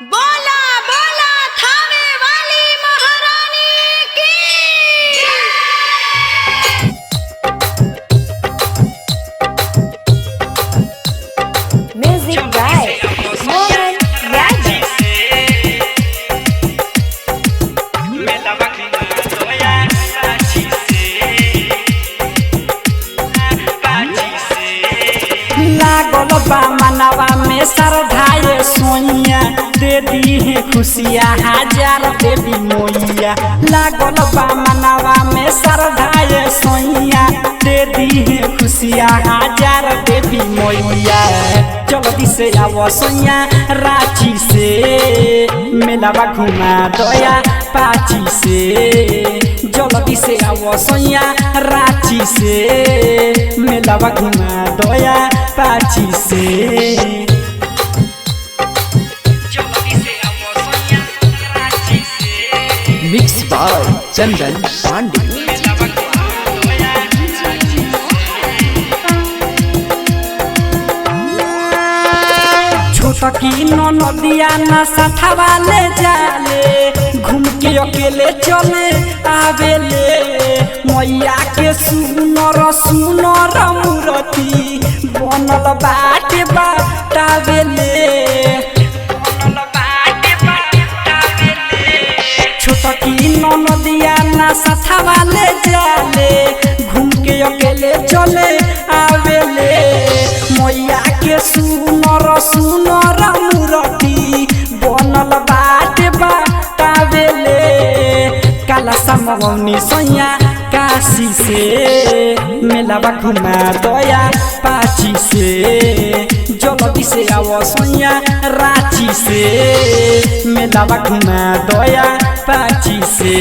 बोला बोला थावे वाली महारानी की म्यूजिक बाय मोहन राजा। लागल बा मनवा में सरधाए सोइया दे दी है खुशियाँ हजार देवी मोइया। लागल बा मनवा में सरधाए सोइया दे दी है खुशियाँ हजार देवी मोइया। जल्दी से आवो सोइया रांची से मेलावा घुमा दया पाची से। जल्दी से आवो सोइया रांची से मेलावा घुमा दया पाची से। Mix by Chandan Pandey. छोटकी नदिया ना साथवा ले जाले घूम के अकेले चले आवेले। मैया के सुनर सुनर मूर्ति बनल बाटे बाटावेले। छोटकी नदिया ना साथवा ले जाले घूम के अकेले चले आवेले। मैया के सुनर सुनर मूर्ति बनल बाटे बाटावेले। काला समवनी सोइया काशी से मेलावा घुमा दया पाची से। जल्दी से आवो सोइया रांची से मेलावा घुमा दया पाची से।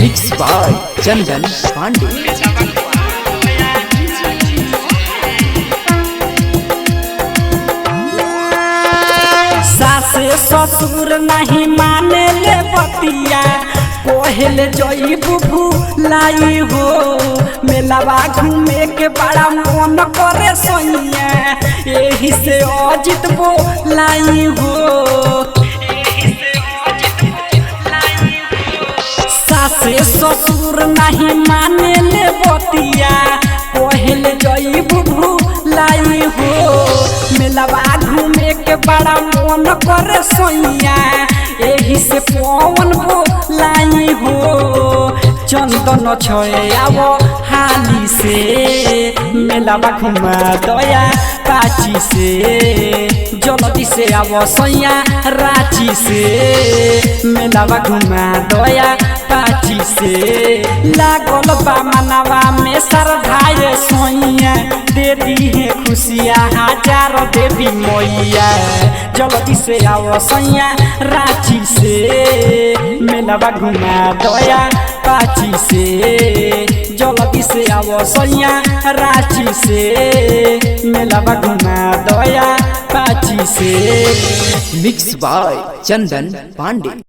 Mix by Chandan Pandey. सासे ससुर नहीं माने ले बतिया कोहेले जई बुबू लाई हो। मेलावा घूमे के बड़ा मन करे सोइया यही से अजित बो लाई हो। सासे ससुर नहीं माने ले बतिया कोहेले जई बुबू लाई हो। मेलावा घूमे के बड़ा मन करे सोइया यही से पवन बो लाई हो। चंदन छोए आवो हाली से मेलावा घुमा दया पाची से। जल्दी से आवो सोइया रांची से मेलावा घुमा दया पाची से। लागल बा मनवा में सरधाए सोइया दे दी है खुशियाँ हजार देवी मोइया। जल्दी से आवो सोइया रांची से मेलावा घुमा दया पाची से। जल्दी से आवो सोइया रांची से मेलावा घुमा दया पाची से। Mix by Chandan Pandey.